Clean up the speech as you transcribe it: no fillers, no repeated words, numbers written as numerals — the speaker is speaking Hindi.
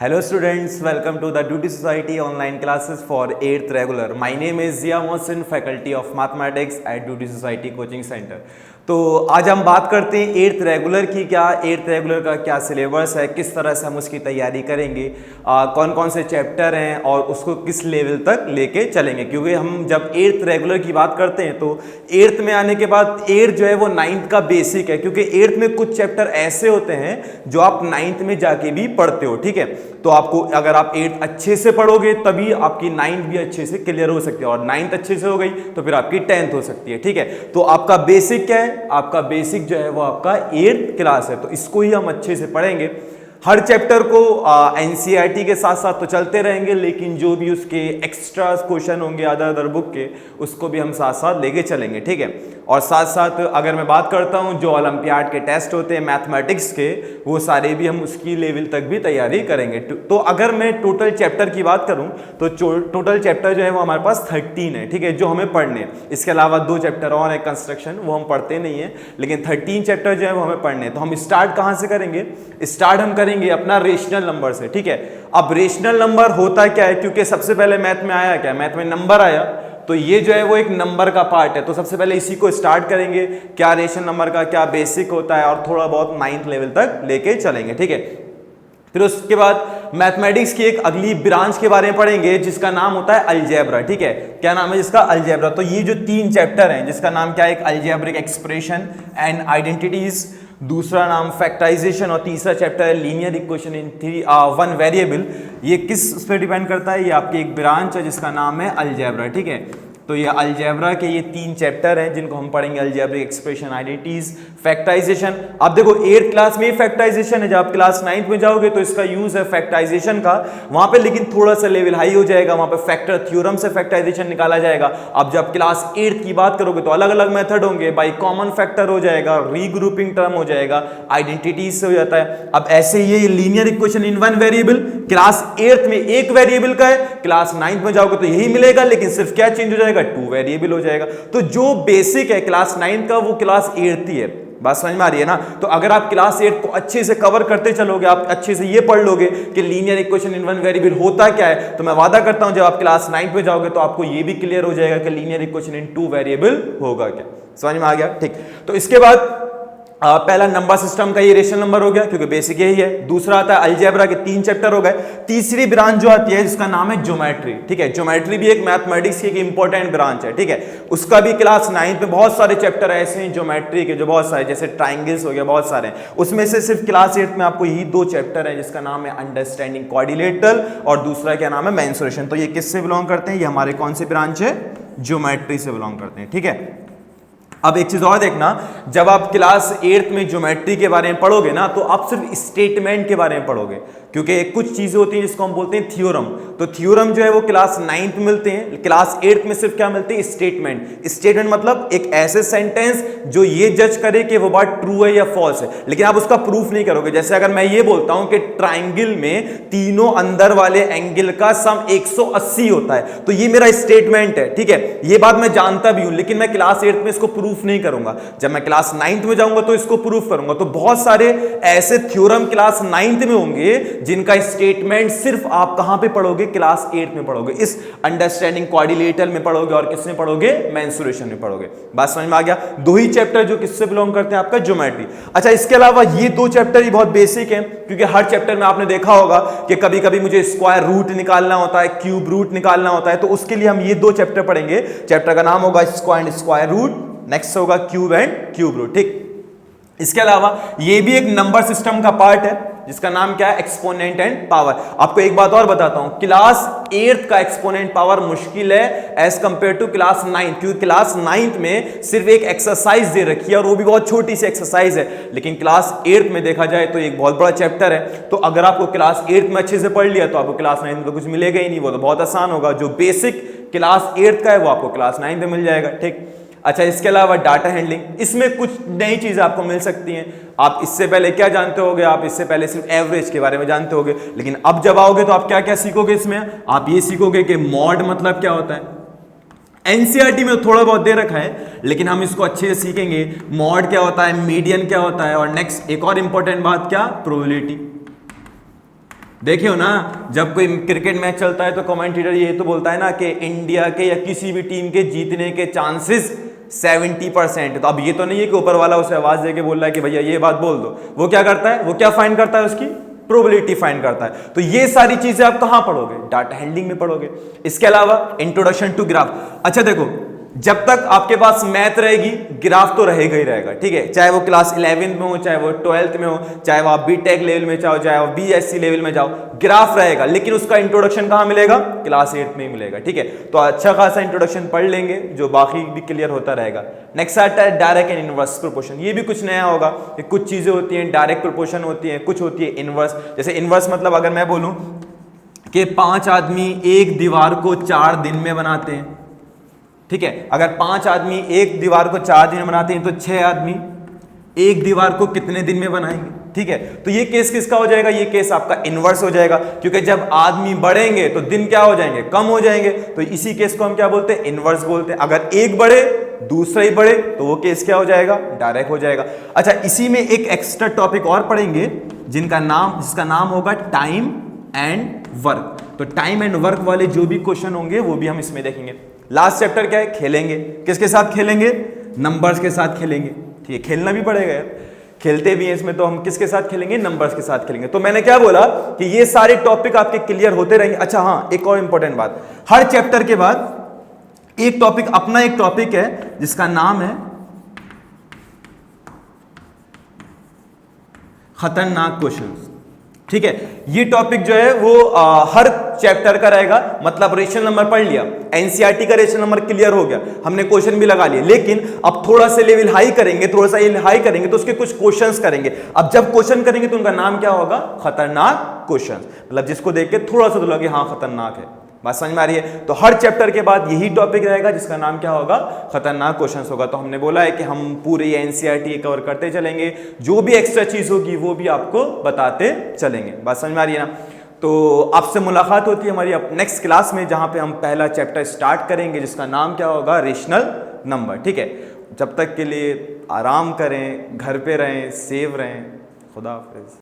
Hello students, welcome to the Duty Society online classes for 8th regular. My name is Zia Mohsin, faculty of mathematics at Duty Society Coaching Center. तो आज हम बात करते हैं 8th रेगुलर की। क्या 8th रेगुलर का क्या सिलेबस है, किस तरह से हम उसकी तैयारी करेंगे, कौन कौन से चैप्टर हैं और उसको किस लेवल तक लेके चलेंगे। क्योंकि हम जब 8th रेगुलर की बात करते हैं तो 8th में आने के बाद 8th जो है वो 9th का बेसिक है, क्योंकि 8th में कुछ चैप्टर ऐसे होते हैं जो आप 9th में जाके भी पढ़ते हो। ठीक है, तो आपको अगर आप 8th अच्छे से पढ़ोगे तभी आपकी 9th भी अच्छे से क्लियर हो सकती है, और 9th अच्छे से हो गई तो फिर आपकी 10th हो सकती है। ठीक है, तो आपका बेसिक क्या है? आपका बेसिक जो है वो आपका 8th क्लास है, तो इसको ही हम अच्छे से पढ़ेंगे। हर चैप्टर को एनसीईआरटी के साथ साथ तो चलते रहेंगे, लेकिन जो भी उसके एक्स्ट्रा क्वेश्चन होंगे अदर बुक के, उसको भी हम साथ साथ लेके चलेंगे। ठीक है, और साथ साथ अगर मैं बात करता हूं जो ओलंपियाड के टेस्ट होते हैं मैथमेटिक्स के, वो सारे भी हम उसकी लेवल तक भी तैयारी करेंगे। तो अगर मैं टोटल चैप्टर की बात करूं तो टोटल चैप्टर जो है वो हमारे पास 13 है। ठीक है, जो हमें पढ़ने हैं। इसके अलावा 2 चैप्टर और है कंस्ट्रक्शन, वो हम पढ़ते नहीं है, लेकिन 13 चैप्टर जो है वो हमें पढ़ने हैं। तो हम स्टार्ट कहां से करेंगे? स्टार्ट हम करेंगे अपना रेशनल नंबर से। ठीक है, अब रेशनल नंबर होता क्या है? क्योंकि सबसे पहले मैथ में आया क्या? मैथ में नंबर आया, तो ये जो है वो एक नंबर का पार्ट है। तो सबसे पहले इसी को स्टार्ट करेंगे, क्या रेशनल नंबर का क्या बेसिक होता है, और थोड़ा बहुत 9th लेवल तक लेके चलेंगे। ठीक है, फिर उसके बाद मैथमेटिक्स की एक अगली ब्रांच के बारे में पढ़ेंगे जिसका नाम होता है अलजेब्रा। ठीक है, क्या नाम है जिसका? अलजेब्रा। तो ये जो 3 चैप्टर हैं जिसका नाम क्या है? एक अलजेब्रिक एक्सप्रेशन एंड आइडेंटिटीज, दूसरा नाम फैक्टराइजेशन, और तीसरा चैप्टर है लीनियर इक्वेशन इन 1 वेरिएबल। ये किस उस पर डिपेंड करता है? ये आपकी एक ब्रांच है जिसका नाम है अलजेब्रा। ठीक है, तो ये अलजेब्रा के ये 3 चैप्टर हैं जिनको हम पढ़ेंगे, अलजेब्रिक एक्सप्रेशन, आइडेंटिटीज, फैक्टराइजेशन। अब देखो 8th क्लास में फैक्टराइजेशन है, जब आप क्लास 9th में जाओगे तो इसका यूज है फैक्टराइजेशन का वहां पे, लेकिन थोड़ा सा लेवल हाई हो जाएगा, वहां पे फैक्टर थ्योरम से फैक्टराइजेशन निकाला जाएगा। अब जब क्लास 8th की बात करोगे तो अलग अलग मेथड होंगे, बाई कॉमन फैक्टर हो जाएगा, रीग्रुपिंग टर्म हो जाएगा, आइडेंटिटीज से हो जाता है। अब ऐसे ये linear equation in 1 variable class 8th में 1 वेरिएबल का है, क्लास 9th में जाओगे तो यही मिलेगा, लेकिन सिर्फ क्या चेंज हो जाएगा? 2 वेरिएबल हो जाएगा। तो जो बेसिक है क्लास 9th का वो क्लास 8th ही है। बात समझ में आ रही है ना? तो अगर आप क्लास 8 को अच्छे से कवर करते चलोगे, आप अच्छे से ये पढ़ लोगे कि लीनियर इक्वेशन इन 1 वेरिएबल होता क्या है, तो मैं वादा करता हूं जब आप क्लास 9th पे जाओगे तो आपको ये भी क्लियर हो जाएगा कि लीनियर इक्वेशन इन 2 वेरिएबल होगा क्या। समझ में आ गया? ठीक, तो इसके बाद पहला नंबर सिस्टम का ये रेशनल नंबर हो गया, क्योंकि बेसिक यही है। दूसरा आता है अलजेब्रा के 3 चैप्टर हो गए। तीसरी ब्रांच जो आती है जिसका नाम है ज्योमेट्री। ठीक है, ज्योमेट्री भी एक मैथमेटिक्स की एक इंपॉर्टेंट ब्रांच है। ठीक है, उसका भी क्लास 9th में बहुत सारे चैप्टर ऐसे हैं ज्योमेट्री के, जो बहुत सारे, जैसे ट्राइंगल्स हो गया, बहुत सारे हैं। उसमें से सिर्फ क्लास 8th में आपको यही 2 चैप्टर है जिसका नाम है अंडरस्टैंडिंग क्वाड्रिलेटरल, और दूसरा क्या नाम है? मेंसुरेशन। तो ये किससे बिलोंग करते हैं? ये हमारे कौन सी ब्रांच है? ज्योमेट्री से बिलोंग करते हैं। ठीक है, अब एक चीज और देखना, जब आप क्लास 8th में ज्योमेट्री के बारे में पढ़ोगे ना, तो आप सिर्फ स्टेटमेंट के बारे में पढ़ोगे, क्योंकि कुछ चीजें होती हैं जिसको हम बोलते हैं थ्योरम। तो थ्योरम जो है वो क्लास 9th में मिलते हैं, क्लास 8th में सिर्फ क्या मिलते हैं? स्टेटमेंट। स्टेटमेंट मतलब एक ऐसे सेंटेंस जो ये जज करे कि वो बात ट्रू है या फॉल्स है, लेकिन आप उसका प्रूफ नहीं करोगे। जैसे अगर मैं ये बोलता हूं कि ट्राइंगल में तीनों अंदर वाले एंगल का सम 180 होता है, तो ये मेरा स्टेटमेंट है। ठीक है, ये बात मैं जानता भी हूं, लेकिन मैं क्लास 8th में इसको प्रूफ नहीं करूंगा। जब मैं क्लास 9th में जाऊंगा तो इसको प्रूफ करूंगा। तो बहुत सारे ऐसे थ्योरम क्लास 9th में होंगे जिनका स्टेटमेंट सिर्फ आप कहां पे पढ़ोगे? क्लास 8th में पढ़ोगे। इस अंडरस्टैंडिंग क्वाड्रिलेटरल में पढ़ोगे, और किसमें पढ़ोगे? मेंसुरेशन में पढ़ोगे। बात समझ में आ गया? 2 ही चैप्टर जो किससे बिलोंग करते हैं? आपका ज्योमेट्री। अच्छा, इसके अलावा ये 2 चैप्टर ही बहुत बेसिक हैं, क्योंकि हर चैप्टर में आपने देखा होगा कि कभी कभी मुझे स्क्वायर रूट निकालना होता है, क्यूब रूट निकालना होता है, तो उसके लिए हम ये 2 चैप्टर पढ़ेंगे। चैप्टर का नाम होगा square and square root, next होगा क्यूब एंड क्यूब रूट। ठीक, इसके अलावा ये भी एक नंबर सिस्टम का पार्ट है जिसका नाम क्या है? Exponent and power. आपको एक बात और बताता हूं, क्लास 8th का एक्सपोनेंट पावर मुश्किल है as compare to class 9th, क्योंकि क्लास 9th में सिर्फ एक एक्सरसाइज दे रखी है, और वो भी बहुत छोटी सी एक्सरसाइज है, लेकिन क्लास 8th में देखा जाए तो एक बहुत बड़ा चैप्टर है। तो अगर आपको क्लास 8th में अच्छे से पढ़ लिया तो आपको क्लास 9th में तो कुछ मिलेगा ही नहीं, वो तो बहुत आसान होगा। जो बेसिक क्लास 8th का है वो आपको क्लास 9th में मिल जाएगा। ठीक, अच्छा, इसके अलावा डाटा हैंडलिंग, इसमें कुछ नई चीजें आपको मिल सकती हैं। आप इससे पहले क्या जानते होगे? आप इससे पहले सिर्फ एवरेज के बारे में जानते होगे, लेकिन अब जब आओगे तो आप क्या क्या सीखोगे इसमें? आप ये सीखोगे कि मॉड मतलब क्या होता है। एनसीईआरटी में थोड़ा बहुत दे रखा है, लेकिन हम इसको अच्छे से सीखेंगे। मॉड क्या होता है, मीडियन क्या होता है, और नेक्स्ट एक और इंपॉर्टेंट बात क्या? प्रोबेबिलिटी। देखिए हो ना, जब कोई क्रिकेट मैच चलता है तो कमेंटेटर ये तो बोलता है ना कि इंडिया के या किसी भी टीम के जीतने के चांसेस 70%। तो अब ये तो नहीं है कि ऊपर वाला उसे आवाज देके बोल रहा है कि भैया ये बात बोल दो। वो क्या करता है, वो क्या फाइंड करता है, उसकी प्रोबेबिलिटी फाइंड करता है। तो ये सारी चीजें आप कहां पढ़ोगे, डाटा हैंडलिंग में पढ़ोगे। इसके अलावा इंट्रोडक्शन टू ग्राफ। अच्छा देखो, जब तक आपके पास मैथ रहेगी ग्राफ तो रहेगा ही रहेगा, ठीक है। चाहे वो क्लास 11th में हो, चाहे वो 12th में हो, चाहे वो आप बीटेक लेवल में जाओ, चाहे वो बीएससी लेवल में जाओ, ग्राफ रहेगा। लेकिन उसका इंट्रोडक्शन कहां मिलेगा, क्लास 8 में ही मिलेगा, ठीक है। तो अच्छा खासा इंट्रोडक्शन पढ़ लेंगे, जो बाकी भी क्लियर होता रहेगा। नेक्स्ट आता है डायरेक्ट एंड इनवर्स प्रोपोर्शन। ये भी कुछ नया होगा कि कुछ चीजें होती हैं डायरेक्ट प्रोपोर्शन होती हैं, कुछ होती है इनवर्स। जैसे इनवर्स मतलब अगर मैं बोलूं कि 5 आदमी एक दीवार को 4 दिन में बनाते हैं, ठीक है। अगर 5 आदमी एक दीवार को 4 दिन में बनाते हैं तो 6 आदमी एक दीवार को कितने दिन में बनाएंगे, ठीक है। तो ये केस किसका हो जाएगा, ये केस आपका इनवर्स हो जाएगा, क्योंकि जब आदमी बढ़ेंगे तो दिन क्या हो जाएंगे, कम हो जाएंगे। तो इसी केस को हम क्या बोलते हैं, इनवर्स बोलते हैं। अगर एक बढ़े दूसरा ही बढ़े तो वो केस क्या हो जाएगा, डायरेक्ट हो जाएगा। अच्छा, इसी में एक एक्स्ट्रा टॉपिक और पढ़ेंगे जिसका नाम होगा टाइम एंड वर्क। तो टाइम एंड वर्क वाले जो भी क्वेश्चन होंगे वो भी हम इसमें देखेंगे। लास्ट चैप्टर क्या है, खेलेंगे। किसके साथ खेलेंगे, नंबर्स के साथ खेलेंगे, ठीक है। खेलना भी पड़ेगा यार, खेलते भी हैं इसमें। तो हम किसके साथ खेलेंगे, नंबर्स के साथ खेलेंगे। तो मैंने क्या बोला कि ये सारे टॉपिक आपके क्लियर होते रहेंगे। अच्छा हाँ, एक और इंपॉर्टेंट बात, हर चैप्टर के बाद एक टॉपिक, अपना एक टॉपिक है जिसका नाम है खतरनाक क्वेश्चंस, ठीक है। ये टॉपिक जो है वो हर चैप्टर का रहेगा। मतलब रेशनल नंबर पढ़ लिया, एनसीईआरटी का रेशनल नंबर क्लियर हो गया, हमने क्वेश्चन भी लगा लिए। लेकिन अब थोड़ा सा लेवल हाई करेंगे, थोड़ा सा लेवल हाई करेंगे तो उसके कुछ क्वेश्चंस करेंगे। अब जब क्वेश्चन करेंगे तो उनका नाम क्या होगा, खतरनाक क्वेश्चन। मतलब जिसको देख के थोड़ा सा तो लगे हाँ खतरनाक है। बात समझ में आ रही है। तो हर चैप्टर के बाद यही टॉपिक रहेगा जिसका नाम क्या होगा, खतरनाक क्वेश्चंस होगा। तो हमने बोला है कि हम पूरे एनसीईआरटी कवर करते चलेंगे, जो भी एक्स्ट्रा चीज होगी वो भी आपको बताते चलेंगे। बात समझ में आ रही है ना। तो आपसे मुलाकात होती है हमारी नेक्स्ट क्लास में, जहां पे हम पहला चैप्टर स्टार्ट करेंगे जिसका नाम क्या होगा, रेशनल नंबर, ठीक है। जब तक के लिए आराम करें, घर पे रहें, सेव रहें। खुदा हाफिज।